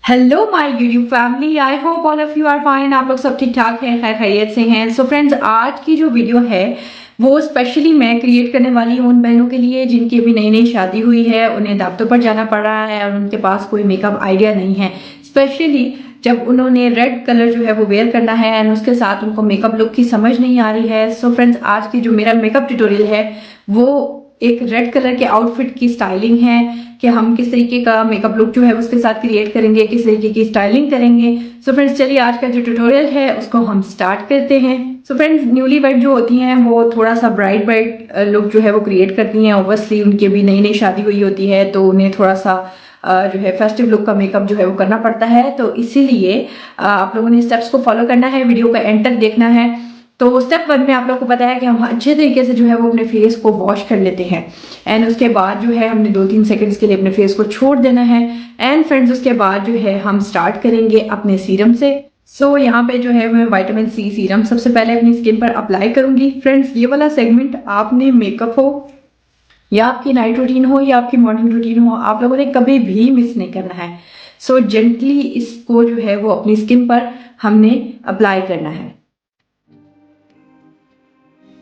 Hello my YouTube family, I hope all of you are fine. आप लोग सब ठीक ठाक हैं, खैर खैरियत से हैं। सो फ्रेंड्स, आज की जो वीडियो है वो स्पेशली मैं क्रिएट करने वाली हूँ उन बहनों के लिए जिनकी अभी नई नई शादी हुई है, उन्हें दावतों पर जाना पड़ रहा है और उनके पास कोई मेकअप आइडिया नहीं है। स्पेशली जब उन्होंने रेड कलर जो है वो वेयर करना है एंड उसके साथ उनको मेकअप लुक की समझ नहीं आ रही है। सो फ्रेंड्स, आज की जो मेरा मेकअप ट्यूटोरियल है वो एक रेड कलर के आउटफिट की स्टाइलिंग है कि हम किस तरीके का मेकअप लुक जो है उसके साथ क्रिएट करेंगे, किस तरीके की स्टाइलिंग करेंगे। सो फ्रेंड्स, चलिए आज का जो ट्यूटोरियल है उसको हम स्टार्ट करते हैं। सो फ्रेंड्स, न्यूली वेड जो होती हैं वो थोड़ा सा ब्राइट ब्राइट लुक जो है वो क्रिएट करती हैं। ओबियसली उनकी भी नई नई शादी हुई होती है तो उन्हें थोड़ा सा जो है फेस्टिव लुक का मेकअप जो है वो करना पड़ता है। तो इसीलिए आप लोगों ने स्टेप्स को फॉलो करना है, वीडियो का एंड तक देखना है। तो स्टेप 1 में आप लोग को पता है कि हम अच्छे तरीके से जो है वो अपने फेस को वॉश कर लेते हैं एंड उसके बाद जो है हमने 2-3 सेकंड्स के लिए अपने फेस को छोड़ देना है। एंड फ्रेंड्स, उसके बाद जो है हम स्टार्ट करेंगे अपने सीरम से। सो यहाँ पे जो है मैं विटामिन सी सीरम सबसे पहले अपनी स्किन पर अप्लाई करूंगी। फ्रेंड्स, ये वाला सेगमेंट आपने मेकअप हो या आपकी नाइट रूटीन हो या आपकी मॉर्निंग रूटीन हो, आप लोगों ने कभी भी मिस नहीं करना है। सो जेंटली इसको जो है वो अपनी स्किन पर हमने अप्लाई करना है।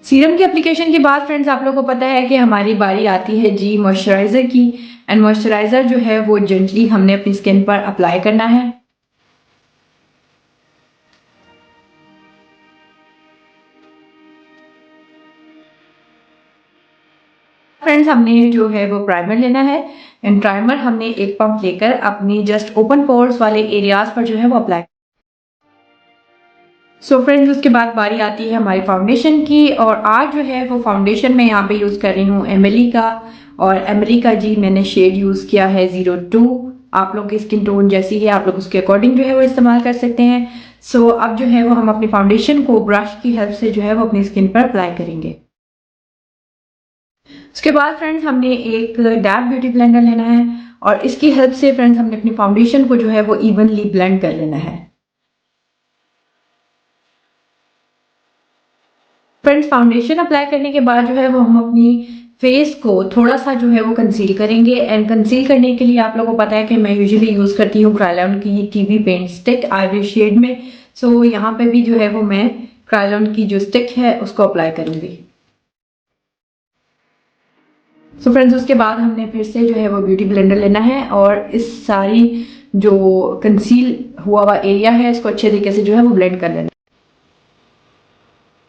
सीरम की एप्लीकेशन के बाद फ्रेंड्स, आप लोगों को पता है कि हमारी बारी आती है जी मॉइस्चराइजर की। एंड मॉइस्चराइजर जो है वो जेंटली हमने अपनी स्किन पर अप्लाई करना है। फ्रेंड्स, हमने जो है वो प्राइमर लेना है एंड प्राइमर हमने एक पंप लेकर अपनी जस्ट ओपन पोर्स वाले एरियाज पर जो है वो अप्लाई। सो फ्रेंड्स, उसके बाद बारी आती है हमारी फाउंडेशन की और आज जो है वो फाउंडेशन मैं यहाँ पे यूज़ कर रही हूँ एमिली का। और एमिली का जी मैंने शेड यूज़ किया है 02। आप लोग की स्किन टोन जैसी है आप लोग उसके अकॉर्डिंग जो है वो इस्तेमाल कर सकते हैं। सो अब जो है वो हम अपनी फाउंडेशन को ब्रश की हेल्प से जो है वो अपनी स्किन पर अप्लाई करेंगे। उसके बाद फ्रेंड्स, हमने एक डैब ब्यूटी ब्लेंडर लेना है और इसकी हेल्प से फ्रेंड्स हमने अपनी फाउंडेशन को जो है वो इवनली ब्लेंड कर लेना है। फ्रेंड्स, फाउंडेशन अप्लाई करने के बाद जो है वो हम अपनी फेस को थोड़ा सा जो है वो कंसील करेंगे। एंड कंसील करने के लिए आप लोगों को पता है कि मैं यूजुअली यूज़ करती हूँ क्रायलॉन की TV paint stick ivory shade में। सो यहाँ पे भी जो है वो मैं क्रायलॉन की जो स्टिक है उसको अप्लाई करूँगी। सो फ्रेंड्स, उसके बाद हमने फिर से जो है वो ब्यूटी ब्लेंडर लेना है और इस सारी जो कंसील हुआ हुआ एरिया है इसको अच्छे तरीके से जो है वो ब्लेंड कर लेना है।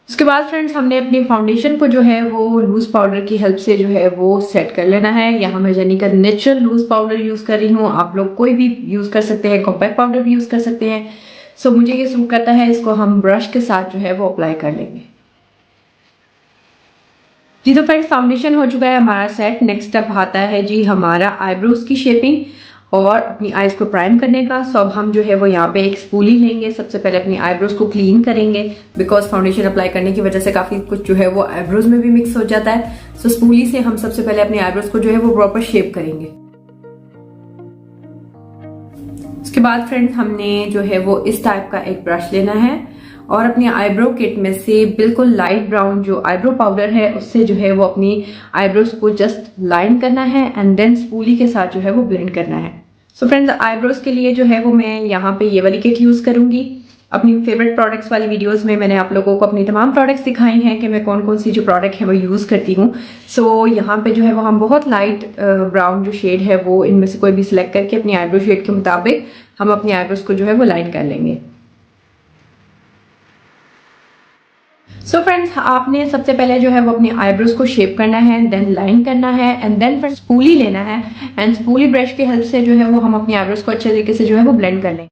उसके बाद फ्रेंड्स, हमने अपनी फाउंडेशन को जो है वो लूज़ पाउडर की हेल्प से जो है वो सेट कर लेना है। यहाँ मैं जेनी का नेचुरल लूज़ पाउडर यूज़ कर रही हूँ, आप लोग कोई भी यूज़ कर सकते हैं, कॉम्पैक्ट पाउडर भी यूज़ कर सकते हैं। सो मुझे ये सूट करता है, इसको हम ब्रश के साथ जो है वो अप्लाई कर लेंगे। जी तो फ्रेंड्स, फाउंडेशन हो चुका है हमारा सेट। नेक्स्ट स्टेप आता है जी हमारा आईब्रोज की शेपिंग और अपनी आईज को प्राइम करने का। सो अब हम जो है वो यहाँ पे एक स्पूली लेंगे, सबसे पहले अपनी आईब्रोज को क्लीन करेंगे बिकॉज फाउंडेशन अप्लाई करने की वजह से काफी कुछ जो है वो आईब्रोज में भी मिक्स हो जाता है। सो स्पूली से हम सबसे पहले अपने आईब्रोज को जो है वो प्रॉपर शेप करेंगे। उसके बाद फ्रेंड्स, हमने जो है वो इस टाइप का एक ब्रश लेना है और अपनी आईब्रो किट में से बिल्कुल लाइट ब्राउन जो आईब्रो पाउडर है उससे जो है वो अपनी आईब्रोज को जस्ट लाइन करना है एंड देन स्पूली के साथ जो है वो ब्लेंड करना है। सो फ्रेंड्स, आईब्रोज के लिए जो है वो मैं यहाँ पे ये वाली किट यूज़ करूँगी। अपनी फेवरेट प्रोडक्ट्स वाली वीडियोस में मैंने आप लोगों को अपनी तमाम प्रोडक्ट्स दिखाई हैं कि मैं कौन कौन सी जो प्रोडक्ट है वो यूज़ करती हूँ। सो यहाँ पे जो है वो हम बहुत लाइट ब्राउन जो शेड है वो इनमें से कोई भी सिलेक्ट करके अपनी आईब्रो शेड के मुताबिक हम अपनी आईब्रोज को जो है वो लाइन कर लेंगे। सो फ्रेंड्स, आपने सबसे पहले जो है वो अपनी आईब्रोज को शेप करना है, देन लाइन करना है एंड देन फ्रेंड्स स्पूली लेना है एंड स्पूली ब्रश की हेल्प से जो है वो हम अपनी आईब्रोज को अच्छे तरीके से जो है वो ब्लेंड कर लेंगे।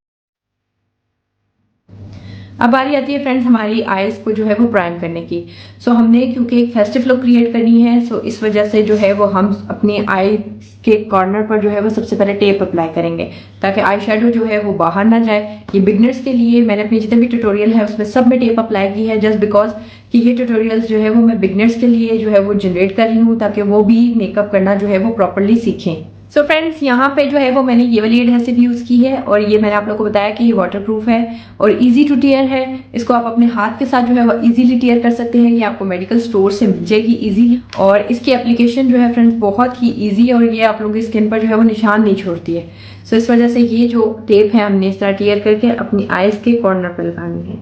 अब बारी आती है फ्रेंड्स हमारी आईज को जो है वो प्राइम करने की। सो हमने क्योंकि एक फेस्टिव लुक क्रिएट करनी है सो इस वजह से जो है वो हम अपनी आई के कॉर्नर पर जो है वो सबसे पहले टेप अप्लाई करेंगे ताकि आई शेडो जो है वो बाहर ना जाए। ये बिगनर्स के लिए मैंने अपनी जितने भी ट्यूटोरियल है उसमें सब में टेप अप्लाई की है जस्ट बिकॉज कि ये ट्यूटोरियल्स जो है वो मैं बिगनर्स के लिए जो है वो जनरेट कर रही हूँ ताकि वो भी मेकअप करना जो है वो प्रॉपरली सीखें। सो फ्रेंड्स, यहाँ पे जो है वो मैंने ये वाली एडहेसिव यूज़ की है और ये मैंने आप लोगों को बताया कि ये वाटरप्रूफ है और इजी टू टीयर है। इसको आप अपने हाथ के साथ जो है वो इजीली टीयर कर सकते हैं। ये आपको मेडिकल स्टोर से मिल जाएगी इजीली और इसकी एप्लीकेशन जो है फ्रेंड्स बहुत ही ईजी है और ये आप लोगों की स्किन पर जो है वो निशान नहीं छोड़ती है। सो इस वजह से ये जो टेप है हमने इस तरह टियर करके अपनी आईज के कॉर्नर पर लगानी है,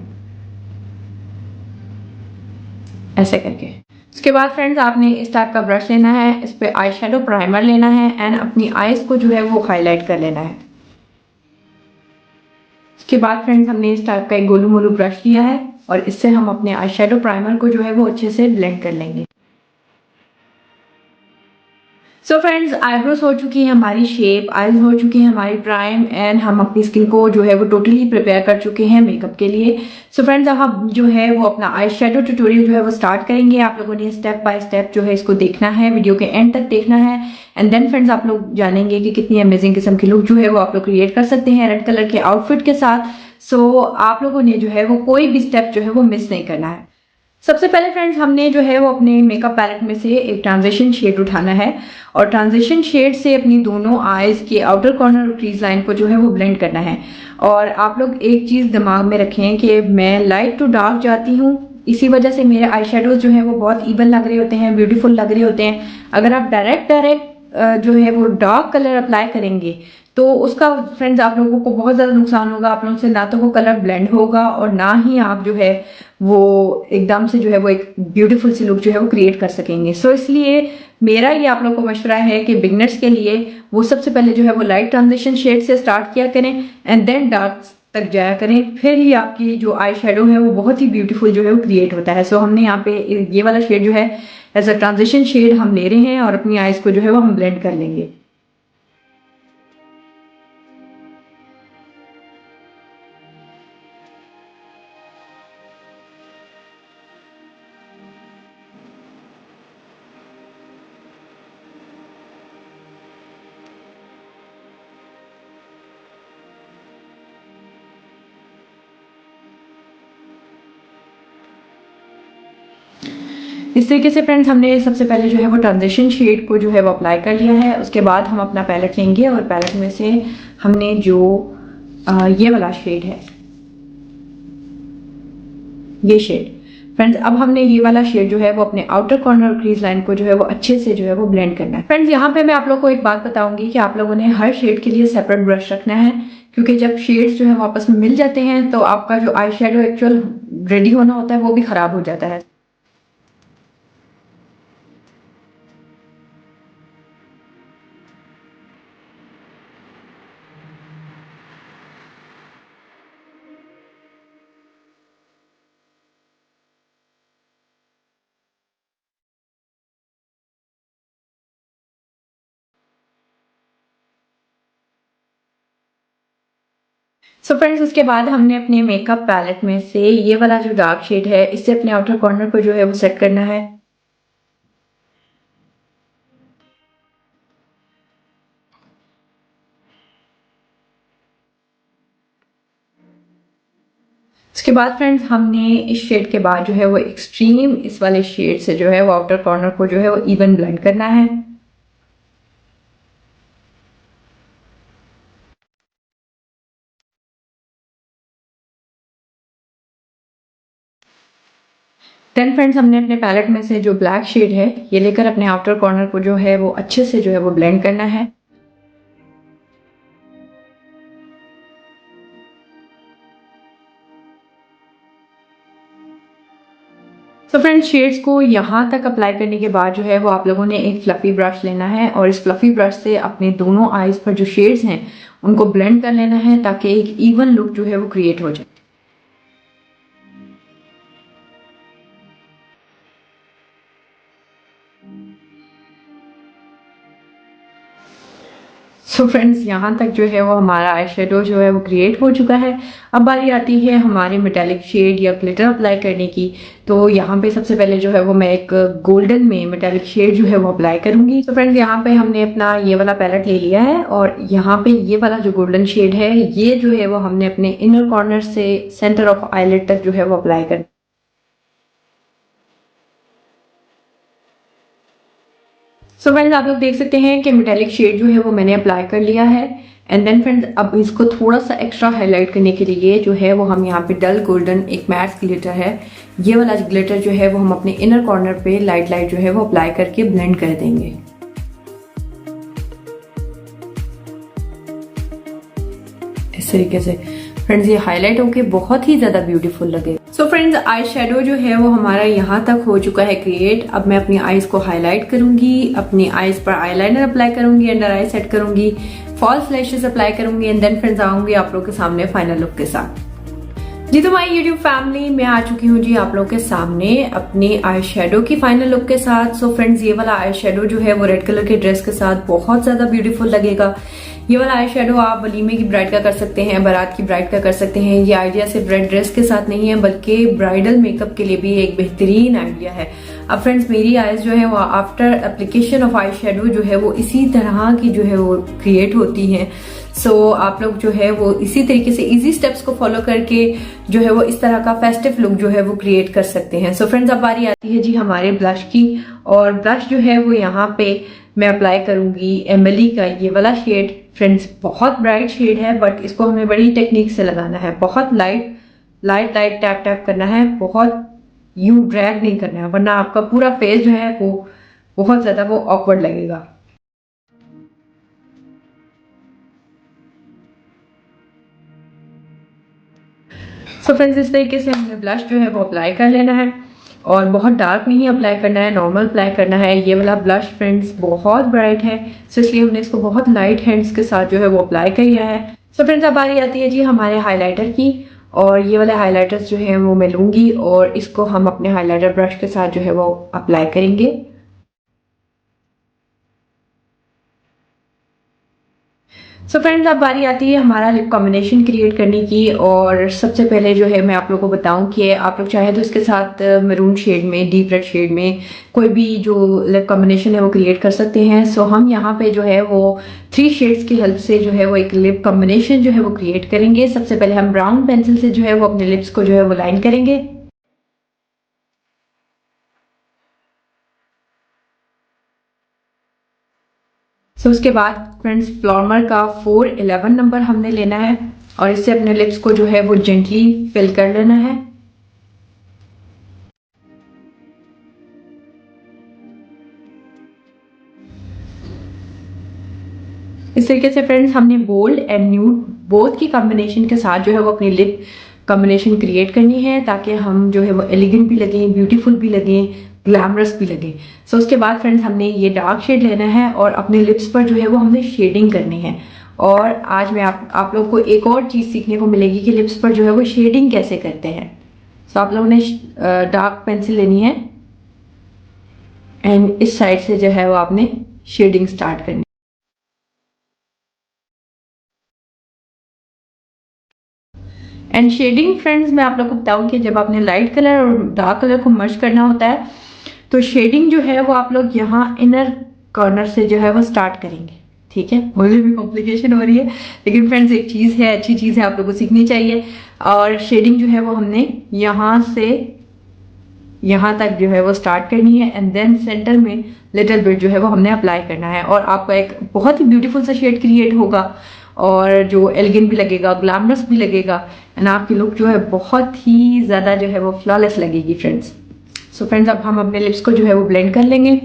ऐसे करके। उसके बाद फ्रेंड्स आपने इस टाइप का ब्रश लेना है, इस पे आई शेडो प्राइमर लेना है एंड अपनी आईज को जो है वो हाईलाइट कर लेना है। उसके बाद फ्रेंड्स हमने इस टाइप का एक गोलू मोलू ब्रश लिया है और इससे हम अपने आई शेडो प्राइमर को जो है वो अच्छे से ब्लेंड कर लेंगे। सो फ्रेंड्स आईब्रोज हो चुकी है हमारी शेप, आईज हो चुकी है हमारी प्राइम एंड हम अपनी स्किन को जो है वो टोटली प्रिपेयर कर चुके हैं मेकअप के लिए। सो फ्रेंड्स अब हम जो है वो अपना आई शेडो ट्यूटोरियल जो है वो स्टार्ट करेंगे। आप लोगों ने स्टेप बाय स्टेप जो है इसको देखना है, वीडियो के एंड तक देखना है एंड देन फ्रेंड्स आप लोग जानेंगे कि कितनी अमेजिंग किस्म की लुक जो है वो आप लोग क्रिएट कर सकते हैं रेड कलर के आउटफिट के साथ। सो आप लोगों ने जो है वो कोई भी स्टेप जो है वो मिस नहीं करना है। सबसे पहले फ्रेंड्स हमने जो है वो अपने मेकअप पैलेट में से एक ट्रांजिशन शेड उठाना है और ट्रांजिशन शेड से अपनी दोनों आईज के आउटर कॉर्नर और क्रीज लाइन को जो है वो ब्लेंड करना है। और आप लोग एक चीज़ दिमाग में रखें कि मैं लाइट टू डार्क जाती हूँ, इसी वजह से मेरे आई शेडोज जो है वो बहुत इवन लग रहे होते हैं, ब्यूटीफुल लग रहे होते हैं। अगर आप डायरेक्ट जो है वो डार्क कलर अप्लाई करेंगे तो उसका फ्रेंड्स आप लोगों को बहुत ज़्यादा नुकसान होगा। आप लोगों से ना तो वो कलर ब्लेंड होगा और ना ही आप जो है वो एकदम से जो है वो एक ब्यूटीफुल सी लुक जो है वो क्रिएट कर सकेंगे। सो इसलिए मेरा ये आप लोगों को मशवरा है कि बिगनर्स के लिए वो सबसे पहले जो है वो लाइट ट्रांजिशन शेड से स्टार्ट किया करें एंड देन डार्क तक जाया करें, फिर ही आपकी जो आई शेडो है वो बहुत ही ब्यूटीफुल जो है वो क्रिएट होता है। सो हमने यहाँ पे ये वाला शेड जो है एज अ ट्रांजिशन शेड हम ले रहे हैं और अपनी आईज को जो है वो हम ब्लेंड कर लेंगे। इस तरीके से फ्रेंड्स हमने सबसे पहले जो है वो ट्रांजिशन शेड को जो है वो अप्लाई कर लिया है। उसके बाद हम अपना पैलेट लेंगे और पैलेट में से हमने जो ये वाला शेड है, ये शेड फ्रेंड्स, अब हमने ये वाला शेड जो है वो अपने आउटर कॉर्नर क्रीज लाइन को जो है वो अच्छे से जो है वो ब्लेंड करना है। फ्रेंड्स यहाँ पे मैं आप लोगों को एक बात बताऊंगी कि आप लोगों ने हर शेड के लिए सेपरेट ब्रश रखना है, क्योंकि जब शेड्स जो है आपस में मिल जाते हैं तो आपका जो आई शेडो एक्चुअल रेडी होना होता है वो भी खराब हो जाता है। सो फ्रेंड्स उसके बाद हमने अपने मेकअप पैलेट में से ये वाला जो डार्क शेड है इससे अपने आउटर कॉर्नर को जो है वो सेट करना है। उसके बाद फ्रेंड्स हमने इस शेड के बाद जो है वो एक्सट्रीम इस वाले शेड से जो है वो आउटर कॉर्नर को जो है वो इवन ब्लेंड करना है। देन फ्रेंड्स हमने अपने पैलेट में से जो ब्लैक शेड है ये लेकर अपने आउटर कॉर्नर को जो है वो अच्छे से जो है वो ब्लेंड करना है। तो फ्रेंड्स शेड्स को यहाँ तक अप्लाई करने के बाद जो है वो आप लोगों ने एक फ्लफी ब्रश लेना है और इस फ्लफी ब्रश से अपने दोनों आईज पर जो शेड्स हैं उनको ब्लेंड कर लेना है ताकि एक इवन लुक जो है वो क्रिएट हो जाए। सो फ्रेंड्स यहाँ तक जो है वो हमारा आई शेडो जो है वो क्रिएट हो चुका है। अब बारी आती है हमारे मेटालिक शेड या ग्लिटर अप्लाई करने की। तो यहाँ पे सबसे पहले जो है वो मैं एक गोल्डन में मेटालिक शेड जो है वो अप्लाई करूँगी। तो फ्रेंड्स यहाँ पे हमने अपना ये वाला पैलेट ले लिया है और यहाँ पे ये वाला जो गोल्डन शेड है ये जो है वो हमने अपने इनर कॉर्नर से सेंटर ऑफ आईलिड तक जो है वो अप्लाई करना। सो फ्रेंड्स आप लोग देख सकते हैं कि मेटालिक शेड जो है वो मैंने अप्लाई कर लिया है एंड देन फ्रेंड्स अब इसको थोड़ा सा एक्स्ट्रा हाईलाइट करने के लिए जो है वो हम यहाँ पे डल गोल्डन एक मैट ग्लिटर है, ये वाला ग्लिटर जो है वो हम अपने इनर कॉर्नर पे लाइट लाइट जो है वो अप्लाई करके ब्लेंड कर देंगे। इस तरीके से फ्रेंड्स ये हाईलाइट होके बहुत ही ज्यादा ब्यूटीफुल लगे। सो फ्रेंड्स आई शेडो जो है वो हमारा यहाँ तक हो चुका है क्रिएट। अब मैं अपनी आईज को हाईलाइट करूंगी, अपनी आईज पर आईलाइनर अप्लाई करूंगी, अंडर आई सेट करूंगी, फॉल्स लैशेस अप्लाई करूंगी एंड देन फ्रेंड्स आऊंगी आप लोगों के सामने फाइनल लुक के साथ। जी तो माय यूट्यूब फैमिली, मैं आ चुकी हूँ जी आप लोगों के सामने अपनी आई शेडो की फाइनल लुक के साथ। सो फ्रेंड्स ये वाला आई शेडो जो है वो रेड कलर के ड्रेस के साथ बहुत ज्यादा ब्यूटीफुल लगेगा। ये वाला आई शेडो आप वलीमे की ब्राइड का कर सकते हैं, बारात की ब्राइड का कर सकते हैं। ये आइडिया सिर्फ रेड ड्रेस के साथ नहीं है बल्कि ब्राइडल मेकअप के लिए भी एक बेहतरीन आइडिया है। अब फ्रेंड्स मेरी आईज जो है वो after application of eye shadow जो है वो इसी तरह की जो है वो क्रिएट होती है। सो आप लोग जो है वो इसी तरीके से इजी स्टेप्स को फॉलो करके जो है वो इस तरह का फेस्टिव लुक जो है वो क्रिएट कर सकते हैं। सो फ्रेंड्स अब बारी आती है जी हमारे ब्लश की, और ब्लश जो है वो यहाँ पे मैं अप्लाई करूंगी एमिली का ये वाला शेड। फ्रेंड्स बहुत ब्राइट शेड है बट इसको हमें बड़ी टेक्निक से लगाना है, बहुत light light light tap tap करना है, बहुत यूं ड्रैग नहीं करना है वरना आपका पूरा फेस जो है वो बहुत ज्यादा वो ऑकवर्ड लगेगा। सो फ्रेंड्स इस तरीके से हमने ब्लश जो है वो अप्लाई कर लेना है और बहुत डार्क नहीं अप्लाई करना है, नॉर्मल अप्लाई करना है। ये वाला ब्लश फ्रेंड्स बहुत ब्राइट है सो इसलिए हमने इसको बहुत लाइट हैंड्स के साथ जो है वो अप्लाई किया है। सो फ्रेंड्स अब बारी आती है जी हमारे हाइलाइटर की, और ये वाले हाइलाइटर्स जो है वो मैं लूँगी और इसको हम अपने हाइलाइटर ब्रश के साथ जो है वो अप्लाई करेंगे। सो फ्रेंड्स अब बारी आती है हमारा लिप कॉम्बिनेशन क्रिएट करने की, और सबसे पहले जो है मैं आप लोगों को बताऊं कि आप लोग चाहे तो इसके साथ मैरून शेड में, डीप रेड शेड में कोई भी जो लिप कॉम्बिनेशन है वो क्रिएट कर सकते हैं। सो हम यहाँ पे जो है वो 3 शेड्स की हेल्प से जो है वो एक लिप कॉम्बिनेशन जो है वो क्रिएट करेंगे। सबसे पहले हम ब्राउन पेंसिल से जो है वो अपने लिप्स को जो है वो लाइन करेंगे। सो उसके बाद फ्रेंड्स फ्लॉर्मर का 411 नंबर हमने लेना है और इससे अपने लिप्स को जो है वो जेंटली फिल कर लेना है। इस तरीके से फ्रेंड्स हमने बोल्ड एंड न्यूड बोथ की कॉम्बिनेशन के साथ जो है वो अपनी लिप कॉम्बिनेशन क्रिएट करनी है ताकि हम जो है वो एलिगेंट भी लगें, ब्यूटीफुल भी लगें, ग्लैमरस भी लगे। सो उसके बाद फ्रेंड्स हमने ये डार्क शेड लेना है और अपने लिप्स पर जो है वो हमने शेडिंग करनी है। और आज मैं आप लोग को एक और चीज़ सीखने को मिलेगी कि लिप्स पर जो है वो शेडिंग कैसे करते हैं। सो आप लोगों ने डार्क पेंसिल लेनी है एंड इस साइड से जो है वो आपने शेडिंग स्टार्ट करनी। एंड शेडिंग फ्रेंड्स मैं आप लोग को बताऊं कि जब आपने लाइट कलर और डार्क कलर को मर्ज करना होता है तो शेडिंग जो है वो आप लोग यहाँ इनर कॉर्नर से जो है वो स्टार्ट करेंगे। ठीक है, मुझे भी कॉम्प्लिकेशन हो रही है लेकिन फ्रेंड्स एक चीज़ है, अच्छी चीज़ है, आप लोगों को सीखनी चाहिए। और शेडिंग जो है वो हमने यहाँ से यहाँ तक जो है वो स्टार्ट करनी है एंड देन सेंटर में लिटिल बिट जो है वो हमने अप्लाई करना है और आपका एक बहुत ही ब्यूटीफुल सा शेड क्रिएट होगा और जो एलिगेंट भी लगेगा, ग्लैमरस भी लगेगा एंड आपकी लुक जो है बहुत ही ज़्यादा जो है वो फ्लॉलेस लगेगी फ्रेंड्स। सो फ्रेंड्स अब हम अपने लिप्स को जो है वो ब्लेंड कर लेंगे।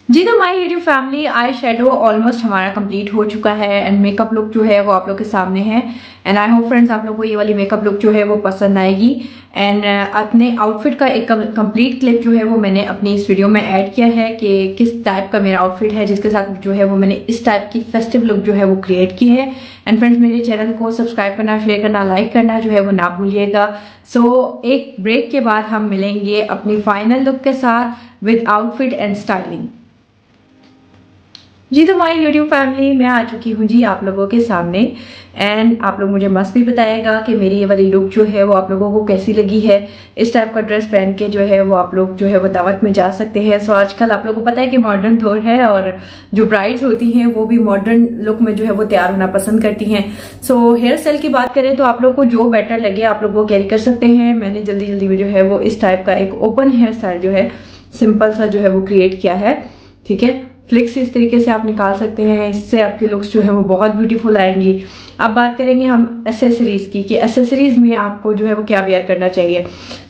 जी तो my YouTube family eye shadow almost हमारा कंप्लीट हो चुका है एंड मेकअप लुक जो है वो आप लोग के सामने है एंड आई होप फ्रेंड्स आप लोग को ये वाली मेकअप लुक जो है वो पसंद आएगी। एंड अपने आउटफिट का एक कंप्लीट क्लिप जो है वो मैंने अपनी इस वीडियो में ऐड किया है कि किस टाइप का मेरा आउटफिट है जिसके साथ जो है वो मैंने इस टाइप की फेस्टिव लुक जो है वो क्रिएट की है। एंड फ्रेंड्स मेरे चैनल को सब्सक्राइब करना, शेयर करना, लाइक करना जो है वो ना भूलिएगा। सो एक ब्रेक के बाद हम मिलेंगे अपनी फाइनल लुक के साथ विद आउटफिट एंड स्टाइलिंग। जी तो हमारी यूट्यूब फैमिली मैं आ चुकी हूँ जी आप लोगों के सामने एंड आप लोग मुझे मस्त भी बताएगा कि मेरी ये वाली लुक जो है वो आप लोगों को कैसी लगी है। इस टाइप का ड्रेस पहन के जो है वो आप लोग जो है वो दावत में जा सकते हैं। सो आजकल आप लोगों को पता है कि मॉडर्न दौर है और जो ब्राइड्स होती हैं वो भी मॉडर्न लुक में जो है वो तैयार होना पसंद करती हैं। सो हेयर स्टाइल की बात करें तो आप लोग को जो बेटर लगे आप लोग वो कैरी कर सकते हैं। मैंने जल्दी जल्दी में जो है वो इस टाइप का एक ओपन हेयर स्टाइल जो है सिंपल सा जो है वो क्रिएट किया है। ठीक है, फ्लिक्स इस तरीके से आप निकाल सकते हैं, इससे आपकी लुक्स जो है वो बहुत ब्यूटीफुल आएंगी। अब बात करेंगे हम एसेसरीज की कि एसेसरीज में आपको जो है वो क्या वेयर करना चाहिए।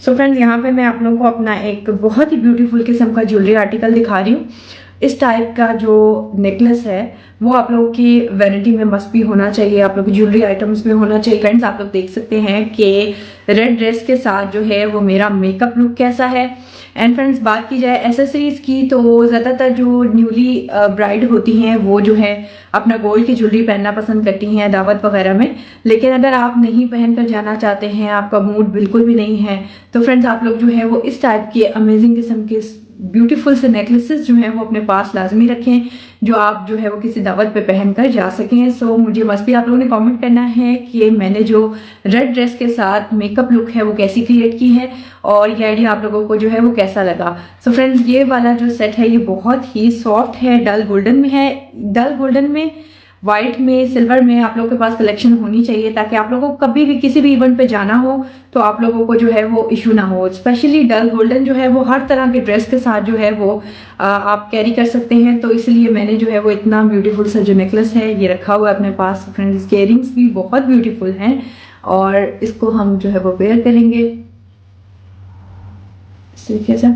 सो फ्रेंड्स यहाँ पे मैं आप लोगों को अपना एक बहुत ही ब्यूटीफुल किस्म का ज्वेलरी आर्टिकल दिखा रही हूँ इस टाइप का जो नेकलेस है वो आप लोगों की वैनिटी में मस्ट भी होना चाहिए, आप लोग ज्वेलरी आइटम्स में होना चाहिए। फ्रेंड्स आप लोग देख सकते हैं कि रेड ड्रेस के साथ जो है वो मेरा मेकअप लुक कैसा है। एंड फ्रेंड्स बात की जाए एसेसरीज की, तो ज़्यादातर जो न्यूली ब्राइड होती हैं वो जो है अपना गोल्ड की ज्वेलरी पहनना पसंद करती हैं दावत वगैरह में। लेकिन अगर आप नहीं पहन कर जाना चाहते हैं, आपका मूड बिल्कुल भी नहीं है, तो फ्रेंड्स आप लोग जो है वो इस टाइप के अमेजिंग किस्म के ब्यूटीफुल से नेकलेसेस जो हैं वो अपने पास लाजमी रखें, जो आप जो है वो किसी दावत पे पहन कर जा सकें। सो मुझे मस्ट भी आप लोगों ने कमेंट करना है कि मैंने जो रेड ड्रेस के साथ मेकअप लुक है वो कैसी क्रिएट की है और ये आइडिया आप लोगों को जो है वो कैसा लगा। सो फ्रेंड्स ये वाला जो सेट है ये बहुत ही सॉफ्ट है, डल गोल्डन में है। डल गोल्डन में, वाइट में, सिल्वर में आप लोगों के पास कलेक्शन होनी चाहिए, ताकि आप लोगों को कभी भी किसी भी इवेंट पे जाना हो तो आप लोगों को जो है वो इशू ना हो। स्पेशली डल गोल्डन जो है वो हर तरह के ड्रेस के साथ जो है वो आप कैरी कर सकते हैं। तो इसलिए मैंने जो है वो इतना ब्यूटीफुल सा जो नेकलेस है ये रखा हुआ है अपने पास। फ्रेंड्स इसके इयरिंग्स भी बहुत ब्यूटीफुल हैं और इसको हम जो है वो वेयर करेंगे इस तरीके से।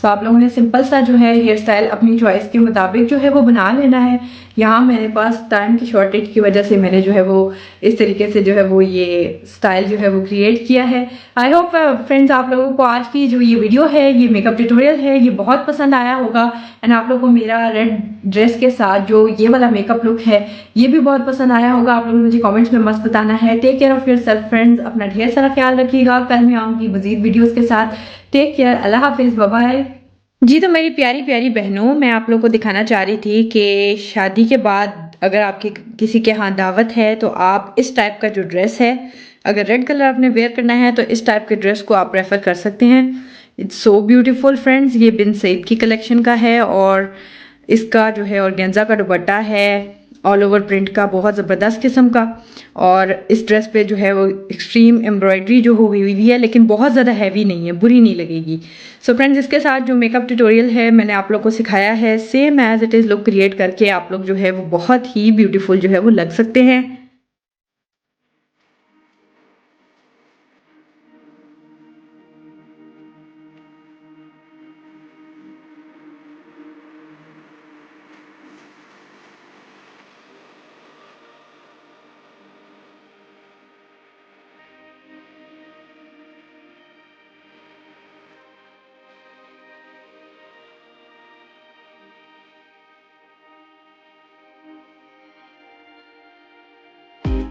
सो आप लोगों ने सिंपल सा जो है हेयर स्टाइल अपनी चॉइस के मुताबिक जो है वो बना लेना है। यहाँ मेरे पास टाइम की शॉर्टेज की वजह से मैंने जो है वो इस तरीके से जो है वो ये स्टाइल जो है वो क्रिएट किया है। आई होप फ्रेंड्स आप लोगों को आज की जो ये वीडियो है, ये मेकअप ट्यूटोरियल है, ये बहुत पसंद आया होगा। एंड आप लोगों को मेरा रेड ड्रेस के साथ जो ये वाला मेकअप लुक है ये भी बहुत पसंद आया होगा। आप लोगों ने मुझे कॉमेंट्स में मस्त बताना है। Take care of yourself friends, अपना ढेर सारा ख्याल रखिएगा। कल मैं आऊँगी मजीद वीडियोज़ के साथ। टेक केयर, अल्लाह हाफिज़, बाय बाय। जी, तो मेरी प्यारी प्यारी बहनों, मैं आप लोगों को दिखाना चाह रही थी कि शादी के बाद अगर आपकी किसी के यहाँ दावत है तो आप इस टाइप का जो ड्रेस है, अगर रेड कलर आपने वेयर करना है तो इस टाइप के ड्रेस को आप प्रेफर कर सकते हैं। It's so beautiful friends. ये बिन सईद की कलेक्शन का है और इसका जो है ऑर्गेन्जा का दुपट्टा है, ऑल ओवर प्रिंट का, बहुत ज़बरदस्त किस्म का। और इस ड्रेस पे जो है वो एक्सट्रीम एम्ब्रॉयडरी जो हुई हुई है, लेकिन बहुत ज़्यादा हैवी नहीं है, बुरी नहीं लगेगी। सो फ्रेंड्स इसके साथ जो मेकअप ट्यूटोरियल है मैंने आप लोग को सिखाया है, same as it is look create करके आप लोग जो है वो बहुत ही ब्यूटीफुल जो है वो लग सकते हैं।